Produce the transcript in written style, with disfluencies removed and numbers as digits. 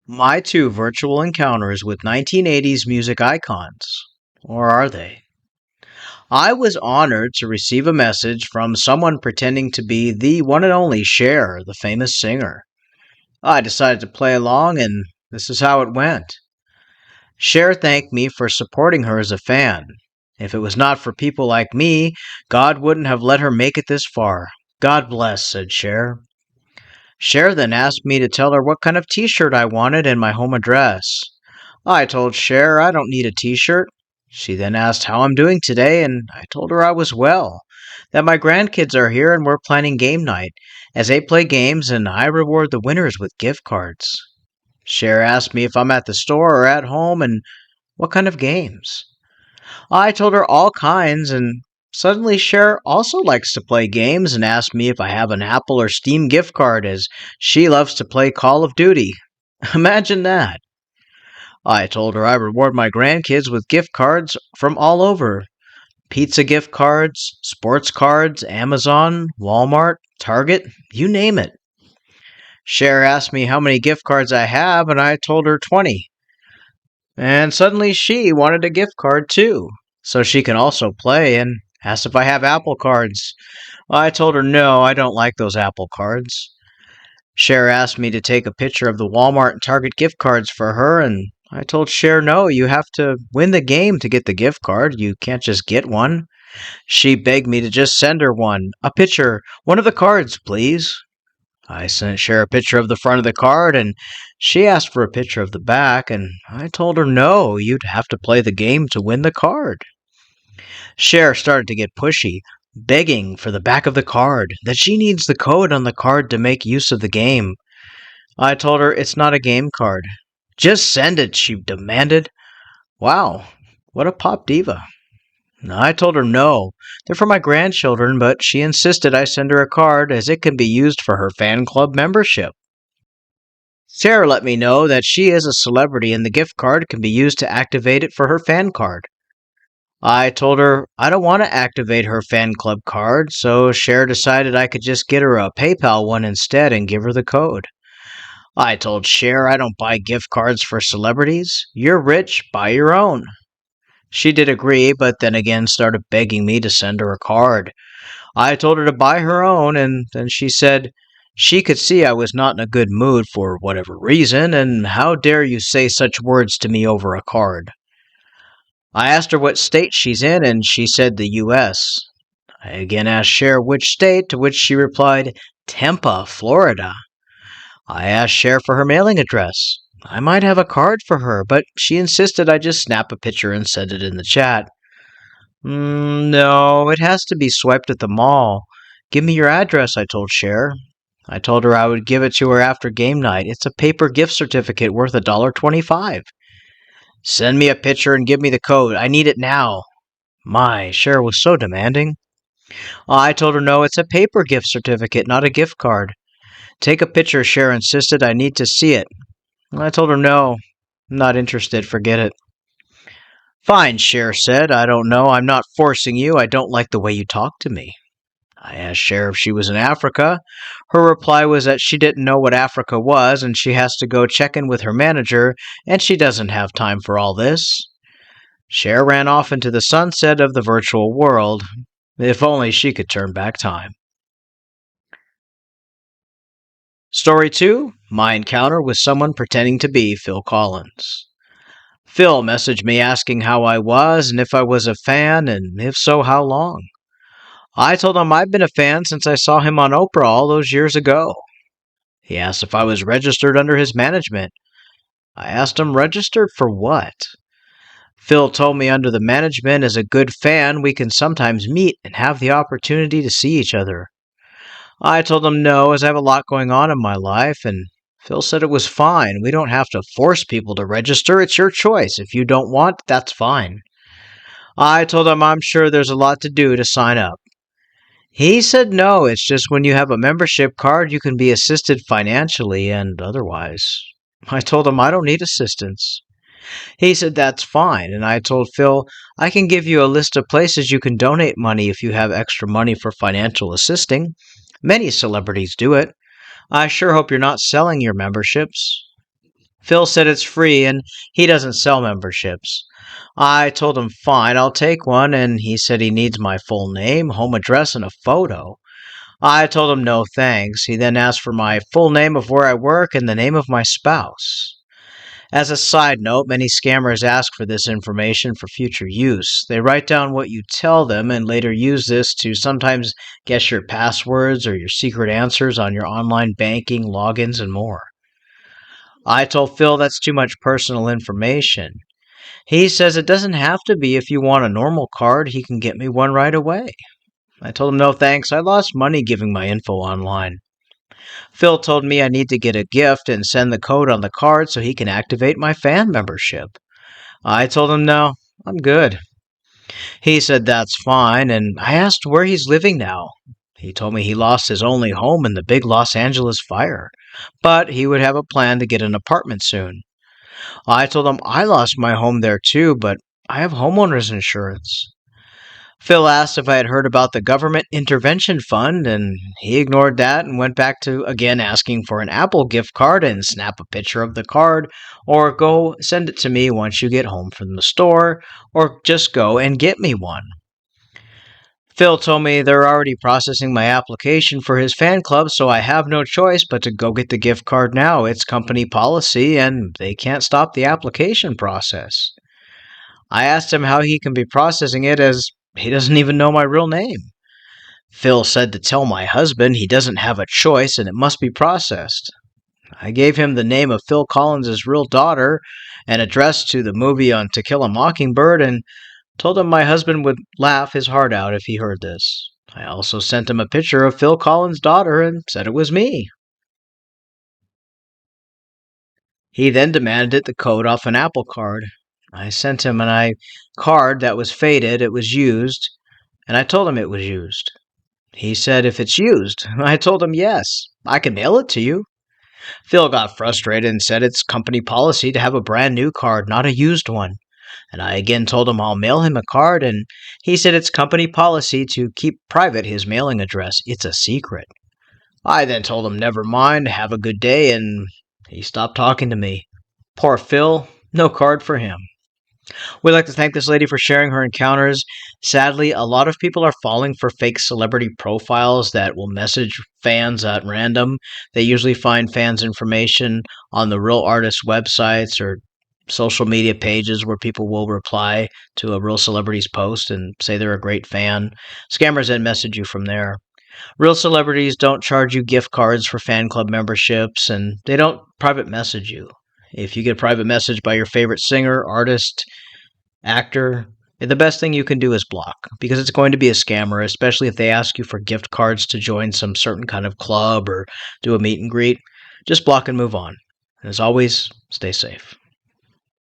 My two virtual encounters with 1980s music icons. Or are they? I was honored to receive a message from someone pretending to be the one and only Cher, the famous singer. I decided to play along, and this is how it went. Cher thanked me for supporting her as a fan. If it was not for people like me, God wouldn't have let her make it this far. God bless, said Cher. Cher then asked me to tell her what kind of t shirt I wanted and my home address. I told Cher I don't need a t shirt. She then asked how I'm doing today, and I told her I was well, that my grandkids are here and we're planning game night, as they play games and I reward the winners with gift cards. Cher asked me if I'm at the store or at home and what kind of games. I told her all kinds, and suddenly Cher also likes to play games and asked me if I have an Apple or Steam gift card, as she loves to play Call of Duty. Imagine that. I told her I reward my grandkids with gift cards from all over: pizza gift cards, sports cards, Amazon, Walmart, Target, you name it. Cher asked me how many gift cards I have, and I told her 20. And suddenly she wanted a gift card too, so she can also play, and asked if I have Apple cards. I told her no, I don't like those Apple cards. Cher asked me to take a picture of the Walmart and Target gift cards for her, and I told Cher no, you have to win the game to get the gift card. You can't just get one. She begged me to just send her one. A picture, one of the cards, please. I sent Cher a picture of the front of the card, and she asked for a picture of the back, and I told her no, you'd have to play the game to win the card. Cher started to get pushy, begging for the back of the card, that she needs the code on the card to make use of the game. I told her it's not a game card. Just send it, she demanded. Wow, what a pop diva. I told her no, they're for my grandchildren, but she insisted I send her a card as it can be used for her fan club membership. Sarah let me know that she is a celebrity and the gift card can be used to activate it for her fan card. I told her I don't want to activate her fan club card, so Cher decided I could just get her a PayPal one instead and give her the code. I told Cher I don't buy gift cards for celebrities. You're rich, buy your own. She did agree, but then again started begging me to send her a card. I told her to buy her own, and then she said she could see I was not in a good mood for whatever reason, and how dare you say such words to me over a card. I asked her what state she's in, and she said the U.S. I again asked Cher which state, to which she replied, Tampa, Florida. I asked Cher for her mailing address. I might have a card for her, but she insisted I just snap a picture and send it in the chat. No, it has to be swiped at the mall. Give me your address, I told Cher. I told her I would give it to her after game night. It's a paper gift certificate worth $1.25. Send me a picture and give me the code. I need it now. My, Cher was so demanding. I told her no, it's a paper gift certificate, not a gift card. Take a picture, Cher insisted. I need to see it. I told her no, I'm not interested, forget it. Fine, Cher said. I don't know, I'm not forcing you. I don't like the way you talk to me. I asked Cher if she was in Africa. Her reply was that she didn't know what Africa was and she has to go check in with her manager and she doesn't have time for all this. Cher ran off into the sunset of the virtual world. If only she could turn back time. Story 2. My encounter with someone pretending to be Phil Collins. Phil messaged me asking how I was and if I was a fan, and if so, how long. I told him I've been a fan since I saw him on Oprah all those years ago. He asked if I was registered under his management. I asked him registered for what? Phil told me under the management as a good fan we can sometimes meet and have the opportunity to see each other. I told him no, as I have a lot going on in my life, and Phil said it was fine. We don't have to force people to register. It's your choice. If you don't want, that's fine. I told him I'm sure there's a lot to do to sign up. He said no, it's just when you have a membership card you can be assisted financially and otherwise. I told him I don't need assistance. He said that's fine, and I told Phil I can give you a list of places you can donate money if you have extra money for financial assisting. Many celebrities do it. I sure hope you're not selling your memberships. Phil said it's free and he doesn't sell memberships. I told him fine, I'll take one, and he said he needs my full name, home address, and a photo. I told him no thanks. He then asked for my full name of where I work and the name of my spouse. As a side note, many scammers ask for this information for future use. They write down what you tell them and later use this to sometimes guess your passwords or your secret answers on your online banking, logins, and more. I told Phil that's too much personal information. He says it doesn't have to be. If you want a normal card, he can get me one right away. I told him no thanks. I lost money giving my info online. Phil told me I need to get a gift and send the code on the card so he can activate my fan membership. I told him no, I'm good. He said that's fine, and I asked where he's living now. He told me he lost his only home in the big Los Angeles fire, but he would have a plan to get an apartment soon. I told him I lost my home there too, but I have homeowner's insurance. Phil asked if I had heard about the government intervention fund, and he ignored that and went back to again asking for an Apple gift card and snap a picture of the card, or go send it to me once you get home from the store, or just go and get me one. Phil told me they're already processing my application for his fan club, so I have no choice but to go get the gift card now. It's company policy, and they can't stop the application process. I asked him how he can be processing it as he doesn't even know my real name. Phil said to tell my husband he doesn't have a choice and it must be processed. I gave him the name of Phil Collins' real daughter, an address to the movie on To Kill a Mockingbird, and told him my husband would laugh his heart out if he heard this. I also sent him a picture of Phil Collins' daughter and said it was me. He then demanded the code off an Apple card. I sent him an card that was faded, it was used, and I told him it was used. He said if it's used. I told him yes, I can mail it to you. Phil got frustrated and said it's company policy to have a brand new card, not a used one. And I again told him I'll mail him a card, and he said it's company policy to keep private his mailing address. It's a secret. I then told him never mind, have a good day, and he stopped talking to me. Poor Phil, no card for him. We'd like to thank this lady for sharing her encounters. Sadly, a lot of people are falling for fake celebrity profiles that will message fans at random. They usually find fans' information on the real artists' websites or social media pages where people will reply to a real celebrity's post and say they're a great fan. Scammers then message you from there. Real celebrities don't charge you gift cards for fan club memberships, and they don't private message you. If you get a private message by your favorite singer, artist, actor, the best thing you can do is block, because it's going to be a scammer, especially if they ask you for gift cards to join some certain kind of club or do a meet and greet. Just block and move on. And as always, stay safe.